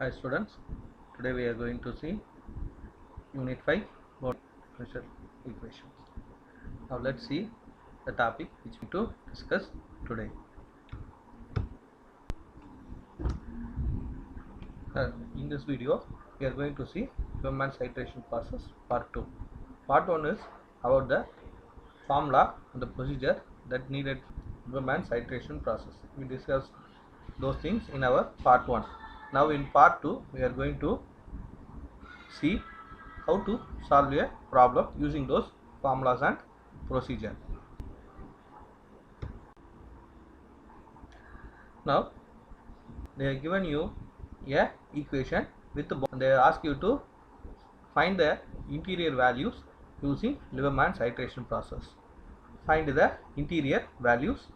Hi students, today we are going to see Unit 5 boundary pressure equations. Now let's see the topic which we to discuss today. In this video we are going to see Hubbard's iteration process part 2. Part 1 is about the formula and the procedure that needed Hubbard's iteration process. We discussed those things in our part 1. Now in part 2 we are going to see how to solve a problem using those formulas and procedure. Now they have given you a equation with the they ask you to find the interior values using Lieberman's iteration process. Find the interior values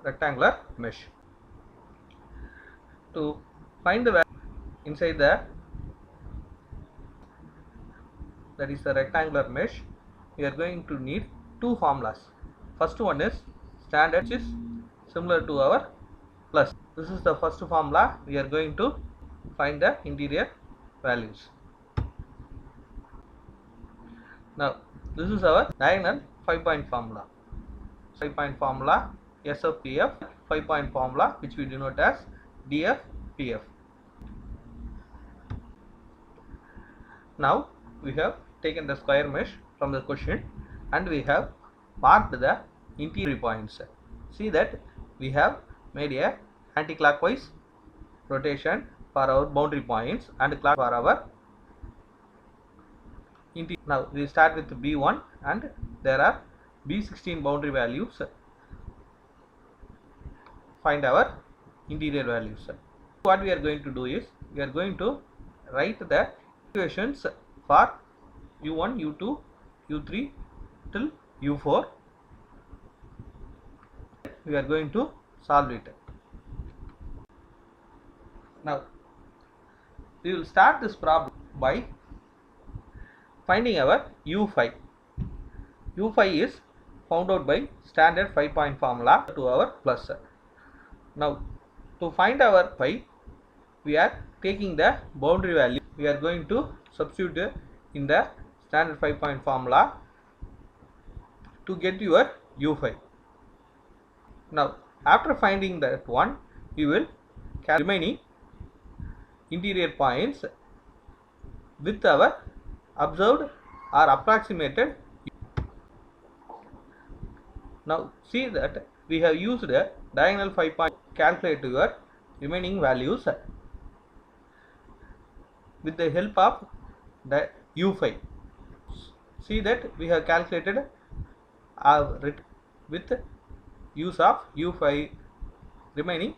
rectangular mesh. To find the value inside that is the rectangular mesh, we are going to need two formulas. First one is standard, which is similar to our plus. This is the first formula. We are going to find the interior values. Now this is our diagonal 5-point formula. 5-point formula SFPF, 5-point formula which we denote as DFPF. Now we have taken the square mesh from the question and we have marked the interior points. See that we have made a anti-clockwise rotation for our boundary points and clock for our interior. Now we start with B1 and there are B16 boundary values. Find our interior values. What we are going to do is we are going to write the equations for U1, U2, U3 till U4. We are going to solve it. Now we will start this problem by finding our U5. U5 is found out by standard 5-point formula to our plus. Now to find our 5, we are taking the boundary value. We are going to substitute in the standard 5-point formula to get your U5. Now after finding that one, we will calculate remaining interior points with our observed or approximated. Now see that we have used a diagonal 5-point calculate your remaining values with the help of the U5. See that we have calculated with use of U5 remaining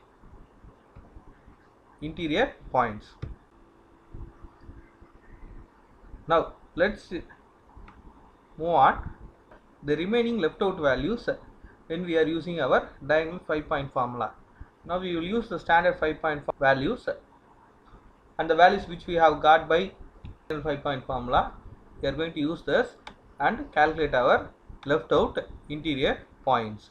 interior points. Now let's move on. The remaining left out values when we are using our diagonal 5-point formula. Now we will use the standard 5-point values and the values which we have got by 5-point formula. We are going to use this and calculate our left out interior points.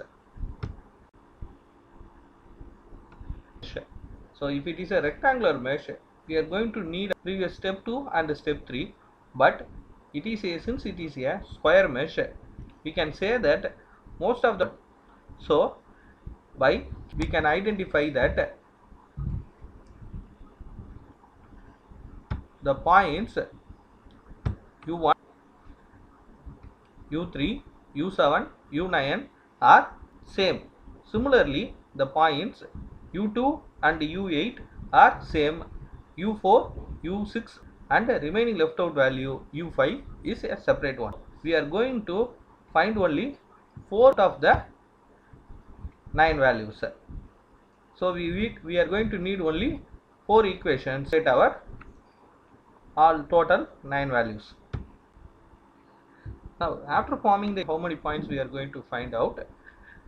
So if it is a rectangular mesh, we are going to need previous step 2 and step 3, but it is since it is a square mesh, we can say that most of the, so by we can identify that the points U1, U3, U7, U9 are same. Similarly, the points U2 and U8 are same. U4, U6 and the remaining left out value U5 is a separate one. We are going to find only 4 of the 9 values. So we are going to need only 4 equations to get our all total 9 values. Now after forming the how many points we are going to find out, what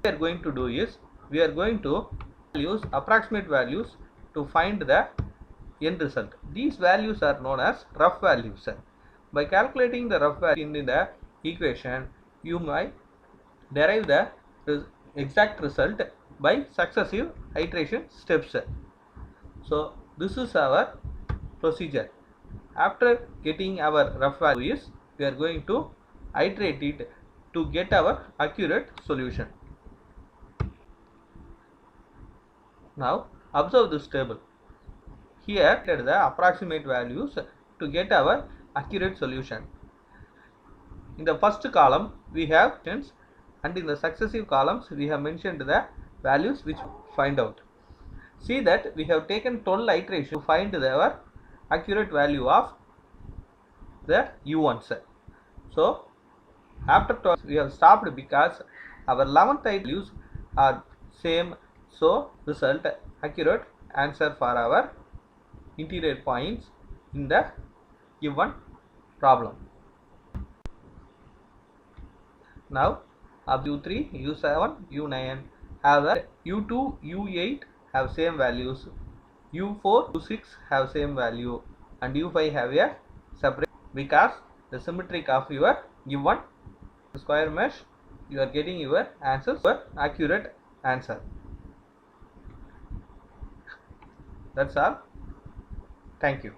we are going to do is we are going to use approximate values to find the end result. These values are known as rough values. By calculating the rough value in the equation, you might derive the exact result by successive iteration steps. So this is our procedure. After getting our rough value is, we are going to iterate it to get our accurate solution. Now observe this table. Here the approximate values to get our accurate solution. In the first column we have options, and in the successive columns we have mentioned the values which find out. See that we have taken 12 iterations to find our accurate value of the u1s. So after 12 we have stopped because our 11th values are same, so result accurate answer for our interior points in the given problem. Now u3, u7, u9 have a u2, u8 have same values, u4, u6 have same value, and u5 have a separate, because the symmetric of your given square mesh you are getting your answers for accurate answer. That's all. Thank you.